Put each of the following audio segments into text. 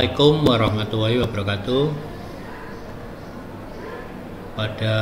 Assalamualaikum warahmatullahi wabarakatuh. Pada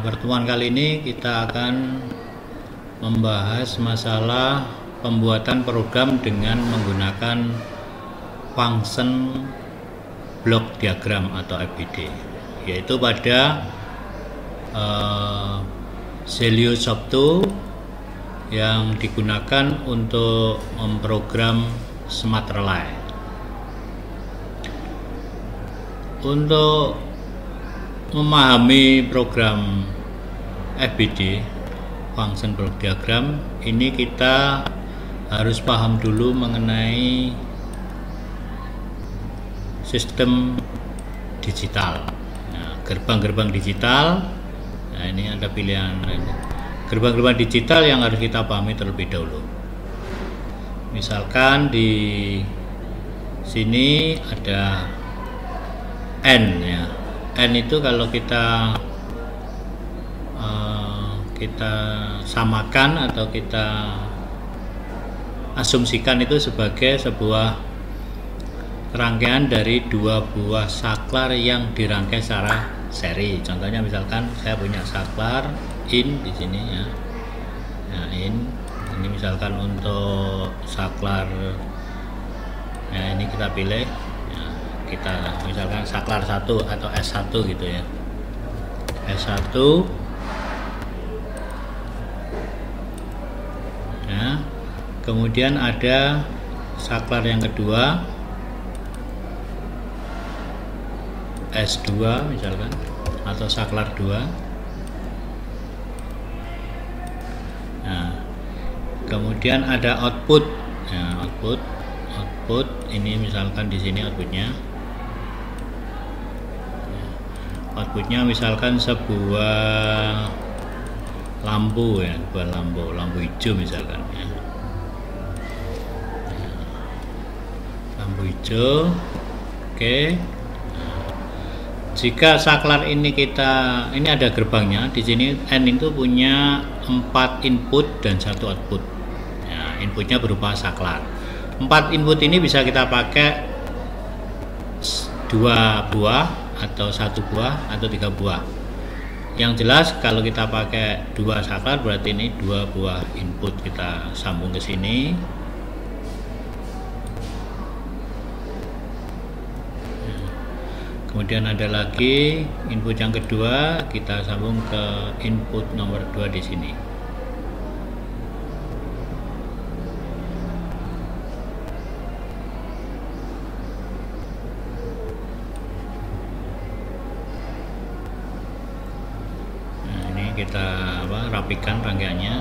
pertemuan kali ini kita akan membahas masalah pembuatan program dengan menggunakan function block diagram atau FBD, yaitu pada Zelio Shop 2 yang digunakan untuk memprogram Smart Relay. Untuk memahami program FBD, function block diagram, ini kita harus paham dulu mengenai sistem digital. Nah, gerbang-gerbang digital. Nah, ini ada pilihan gerbang-gerbang digital yang harus kita pahami terlebih dahulu. Misalkan di sini ada N, ya. N itu kalau kita samakan atau kita asumsikan itu sebagai sebuah rangkaian dari dua buah saklar yang dirangkai secara seri. Contohnya misalkan saya punya saklar in di sini, ya. Nah, ini misalkan untuk saklar, ya, ini kita pilih. Kita misalkan saklar 1 atau S1 gitu, ya. S1, ya. Kemudian ada saklar yang kedua S2 misalkan, atau saklar 2. Nah, kemudian ada output. Ya, output ini misalkan di sini outputnya misalkan sebuah lampu, ya, lampu hijau misalkan, ya. Lampu hijau. Oke. Jika saklar ini ini ada gerbangnya di sini, N itu punya 4 input dan 1 output. Ya, inputnya berupa saklar. 4 input ini bisa kita pakai 2 buah atau 1 buah atau 3 buah. Yang jelas kalau kita pakai 2 saklar berarti ini 2 buah input kita sambung ke sini. Kemudian ada lagi input yang kedua, kita sambung ke input nomor 2 di sini. Kita rapikan rangkaiannya.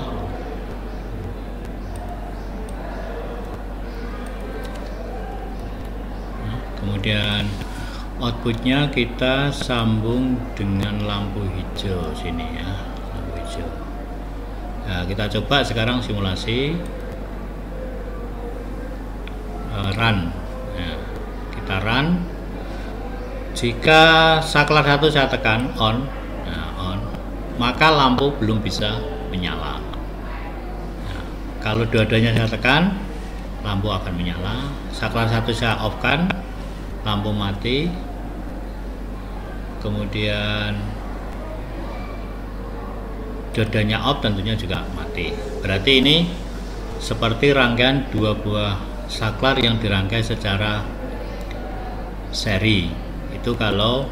Nah, kemudian outputnya kita sambung dengan lampu hijau sini, ya, lampu hijau. Nah, kita coba sekarang simulasi run. Nah, kita run. Jika saklar 1 saya tekan on, maka lampu belum bisa menyala. Nah, kalau dua-duanya saya tekan, lampu akan menyala. Saklar 1 saya off kan, lampu mati. Kemudian dua-duanya off, tentunya juga mati. Berarti ini seperti rangkaian 2 buah saklar yang dirangkai secara seri. Itu kalau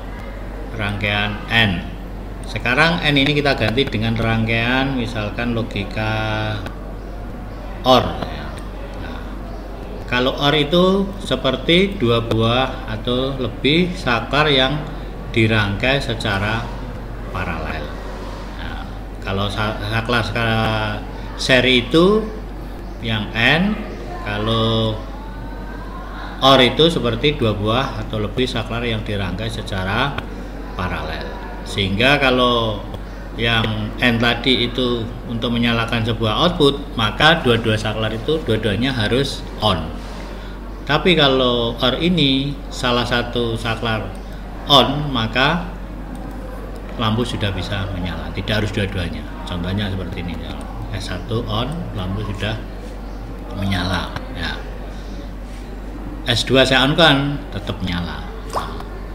rangkaian N. Sekarang N ini kita ganti dengan rangkaian misalkan logika OR, ya. Nah, kalau OR itu seperti 2 buah atau lebih saklar yang dirangkai secara paralel. Nah, kalau saklar seri itu yang N, kalau OR itu seperti 2 buah atau lebih saklar yang dirangkai secara paralel. Sehingga kalau yang N tadi itu untuk menyalakan sebuah output, maka dua-dua saklar itu dua-duanya harus on. Tapi kalau OR ini salah satu saklar on, maka lampu sudah bisa menyala, tidak harus dua-duanya. Contohnya seperti ini, S1 on, lampu sudah menyala, ya. S2 saya on kan tetap nyala.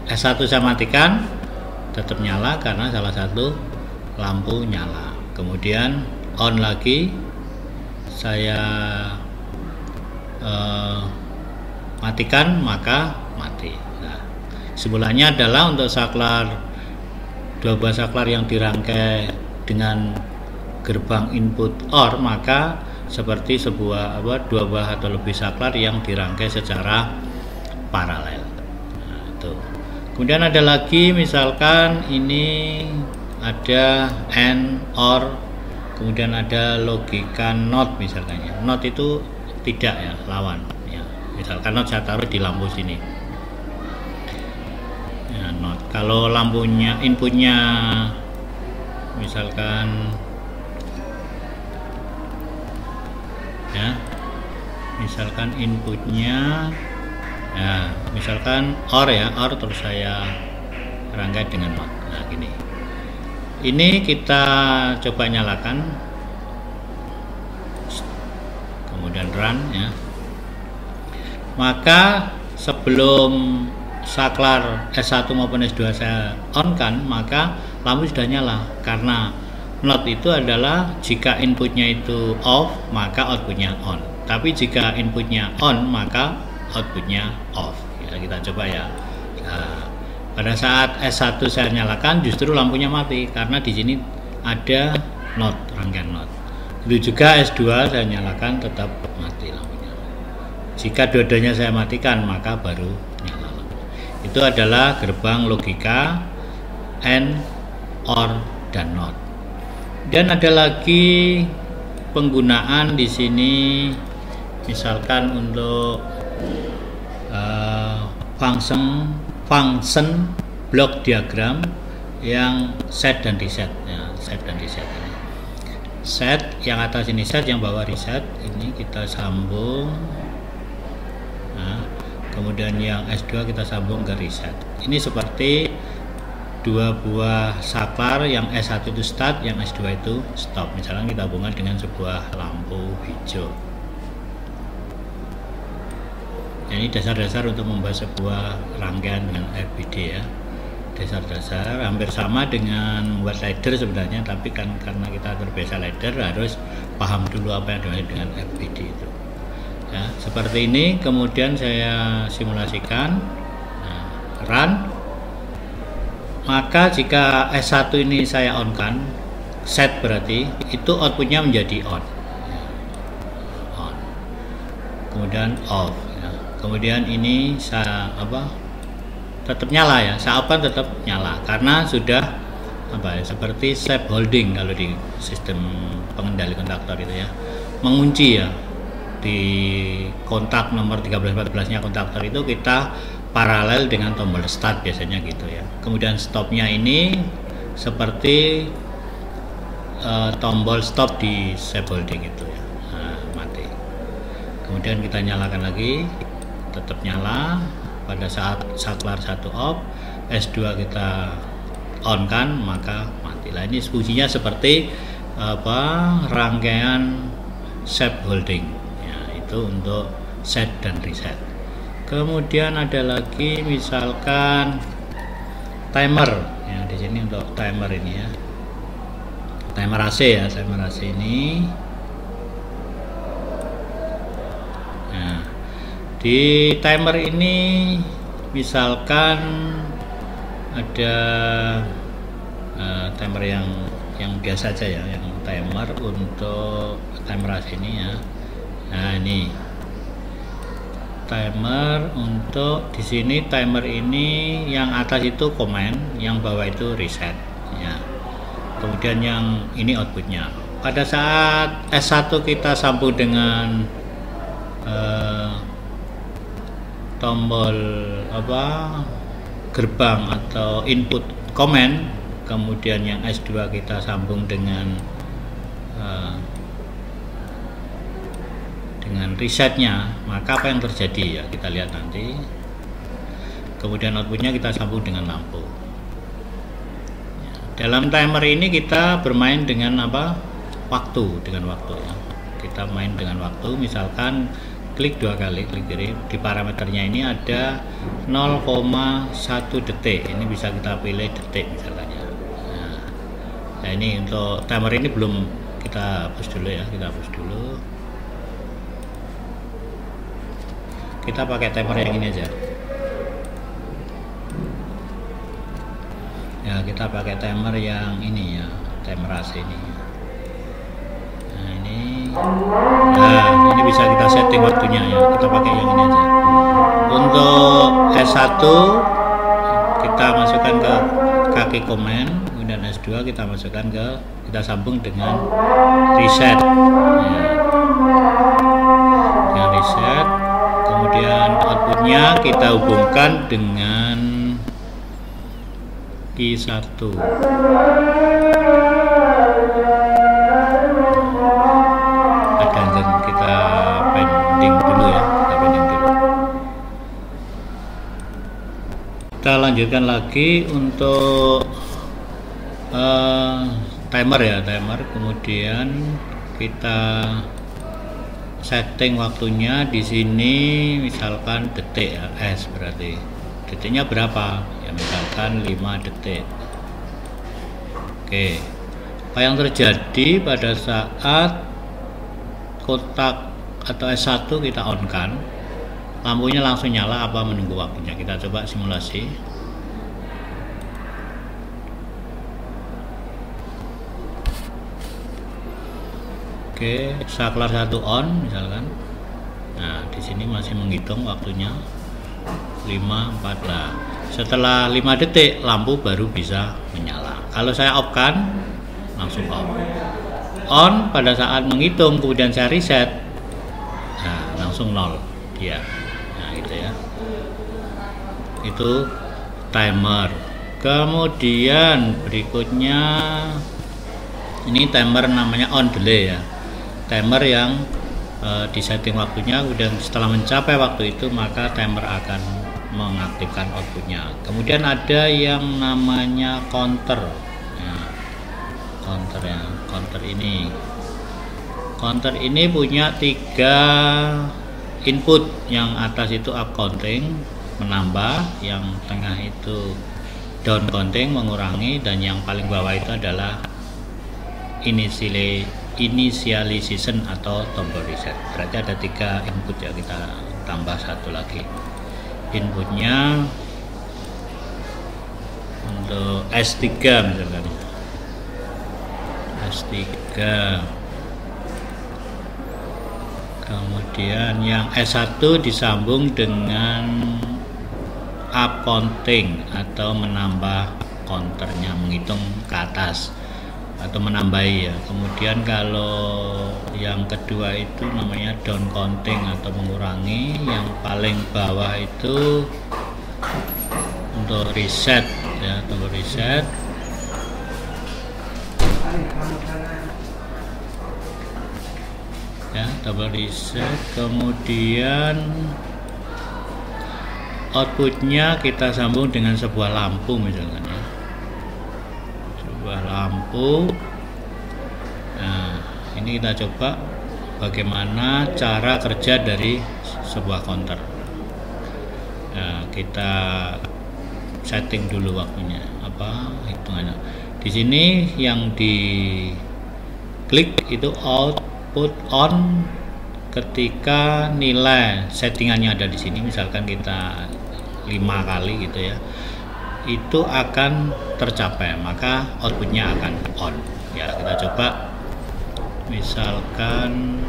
S1 saya matikan tetap nyala karena salah satu lampu nyala. Kemudian on lagi, saya matikan maka mati. Nah, simulasinya adalah untuk saklar, dua buah saklar yang dirangkai dengan gerbang input OR, maka seperti sebuah dua buah atau lebih saklar yang dirangkai secara paralel. Nah, itu. Kemudian ada lagi, misalkan ini ada AND, OR, kemudian ada logika NOT misalkan ya. NOT itu tidak ya, lawan ya. Misalkan NOT saya taruh di lampu sini ya, NOT. Kalau lampunya inputnya misalkan ya, misalkan inputnya ya, misalkan OR ya, OR terus saya rangkai dengan NOT. Nah gini, ini kita coba nyalakan, kemudian run ya. Maka sebelum saklar S1 maupun S2 saya on kan, maka lampu sudah nyala, karena NOT itu adalah jika inputnya itu off maka outputnya on, tapi jika inputnya on maka outputnya off ya. Kita coba ya. Nah, pada saat S1 saya nyalakan justru lampunya mati karena di sini ada NOT, rangkaian NOT. Itu juga S2 saya nyalakan tetap mati lampunya. Jika dua-duanya saya matikan maka baru nyala lampu. Itu adalah gerbang logika AND, OR, dan NOT. Dan ada lagi penggunaan di sini, misalkan untuk function block diagram yang set dan reset ya, set dan reset ini. Set yang atas ini set, yang bawah reset. Ini kita sambung. Nah, kemudian yang S2 kita sambung ke reset. Ini seperti dua buah saklar, yang S1 itu start, yang S2 itu stop. Misalnya kita hubungkan dengan sebuah lampu hijau. Ini dasar-dasar untuk membuat sebuah rangkaian dengan FPD ya. Dasar-dasar hampir sama dengan membuat ladder sebenarnya, tapi kan karena kita terbiasa ladder harus paham dulu apa yang dimaksud dengan FPD itu. Ya, seperti ini. Kemudian saya simulasikan. Nah, run. Maka jika S1 ini saya on kan, set berarti itu outputnya menjadi on. On. Kemudian off. Kemudian ini saya tetap nyala ya, saya open tetap nyala karena sudah seperti safe holding kalau di sistem pengendali kontaktor itu ya, mengunci ya di kontak nomor 13-14 nya kontaktor itu kita paralel dengan tombol start biasanya gitu ya. Kemudian stopnya ini seperti tombol stop di safe holding itu ya. Nah, mati. Kemudian kita nyalakan lagi, tetap nyala. Pada saat saklar 1 off, S2 kita on kan, maka mati. Lah ini fungsinya seperti rangkaian safe holding ya, itu untuk set dan reset. Kemudian ada lagi misalkan timer ya, di sini untuk timer ini ya, timer AC ya, timer AC ini. Nah, di timer ini misalkan ada timer yang biasa aja ya, yang timer untuk timer AC ini ya. Nah, ini timer untuk di sini, timer ini yang atas itu command, yang bawah itu reset ya. Kemudian yang ini outputnya. Pada saat S1 kita sambung dengan tombol gerbang atau input command, kemudian yang S2 kita sambung dengan resetnya, maka apa yang terjadi ya, kita lihat nanti. Kemudian outputnya kita sambung dengan lampu ya. Dalam timer ini kita bermain dengan waktu, dengan waktu ya. Kita main dengan waktu, misalkan klik 2 kali, klik kiri. Di parameternya ini ada 0,1 detik. Ini bisa kita pilih detik misalnya. Nah ini untuk timer ini belum kita hapus dulu ya, kita hapus dulu. Kita pakai timer yang ini aja. Ya kita pakai timer yang ini ya, timer AC ini. Nah ini bisa kita setting waktunya ya, kita pakai yang ini aja. Untuk S1 kita masukkan ke kaki komen, kemudian S2 kita masukkan kita sambung dengan reset ya. Dengan reset, kemudian outputnya kita hubungkan dengan Q1. Kita pending dulu ya, kita lanjutkan lagi untuk timer ya, kemudian kita setting waktunya di sini misalkan detik ya, S berarti detiknya berapa ya, misalkan 5 detik. Oke, apa yang terjadi pada saat kotak atau S1 kita on kan, lampunya langsung nyala apa menunggu waktunya? Kita coba simulasi. Oke, saklar 1 on misalkan. Nah, di sini masih menghitung waktunya 5, 4 lah. Setelah 5 detik lampu baru bisa menyala. Kalau saya off kan langsung off. On pada saat menghitung kemudian saya reset, nah langsung 0 dia. Nah gitu ya, itu timer. Kemudian berikutnya ini timer namanya on delay ya, timer yang disetting waktunya, kemudian setelah mencapai waktu itu maka timer akan mengaktifkan outputnya. Kemudian ada yang namanya counter. Nah, counter ini punya 3 input. Yang atas itu up counting menambah, yang tengah itu down counting mengurangi, dan yang paling bawah itu adalah initialization atau tombol reset. Berarti ada 3 input ya, kita tambah 1 lagi. Inputnya untuk S3 misalkan, S3. Kemudian yang S1 disambung dengan up counting atau menambah counternya, menghitung ke atas atau menambahi ya. Kemudian kalau yang kedua itu namanya down counting atau mengurangi. Yang paling bawah itu untuk reset ya, tombol reset. Ya, tombol reset. Kemudian outputnya kita sambung dengan sebuah lampu misalkan ya, sebuah lampu. Nah ini kita coba bagaimana cara kerja dari sebuah counter. Nah, kita setting dulu waktunya apa hitungannya. Di sini yang di klik itu output on ketika nilai settingannya ada di sini, misalkan kita 5 kali gitu ya, itu akan tercapai, maka outputnya akan on ya. Kita coba misalkan,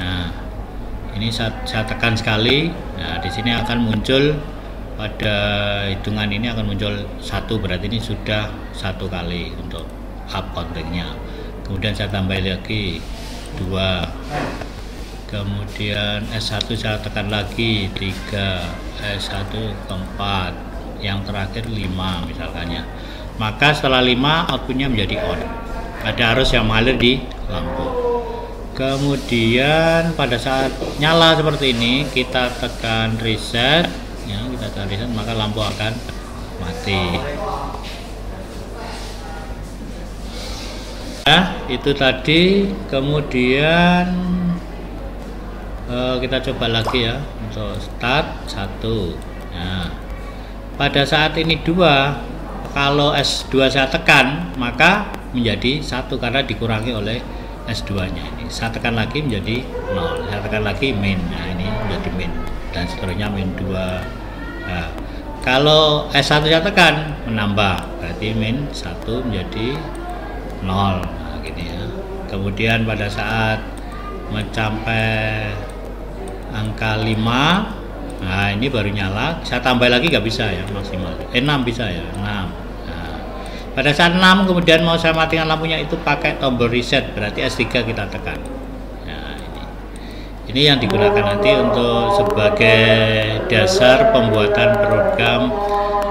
nah ini saya tekan sekali, nah di sini akan muncul, pada hitungan ini akan muncul 1, berarti ini sudah 1 kali untuk up countingnya. Kemudian saya tambah lagi 2, kemudian S1 saya tekan lagi 3, S1 keempat, yang terakhir 5 misalkannya. Maka setelah 5 outputnya menjadi on, ada arus yang mengalir di lampu. Kemudian pada saat nyala seperti ini kita tekan reset ya, kita tekan reset, maka lampu akan mati. Nah itu tadi. Kemudian Kita coba lagi ya, untuk start 1. Nah, pada saat ini 2, kalau S2 saya tekan maka menjadi 1 karena dikurangi oleh S2 nya ini. Saya tekan lagi menjadi 0, saya tekan lagi min, nah ini menjadi min, dan seterusnya min 2. Nah, kalau S1 saya tekan menambah, berarti min 1 menjadi 0. Nah, gini ya. Kemudian pada saat mencapai angka 5, nah ini baru nyala, saya tambah lagi nggak bisa ya, maksimal 6 bisa ya, 6. Pada saat 6 kemudian mau saya matikan lampunya, itu pakai tombol reset, berarti S3 kita tekan. Nah, ini yang digunakan nanti untuk sebagai dasar pembuatan program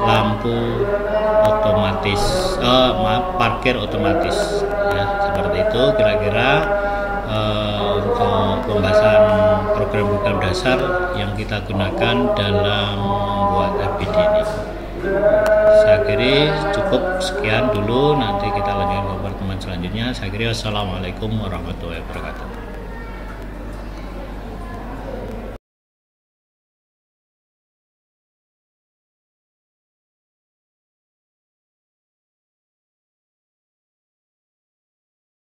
lampu otomatis, parkir otomatis ya, seperti itu kira-kira untuk pembahasan program dasar yang kita gunakan dalam membuat FPD ini. Saya kira cukup sekian dulu, nanti kita lanjutkan ke pertemuan selanjutnya. Saya kira wassalamualaikum warahmatullahi wabarakatuh.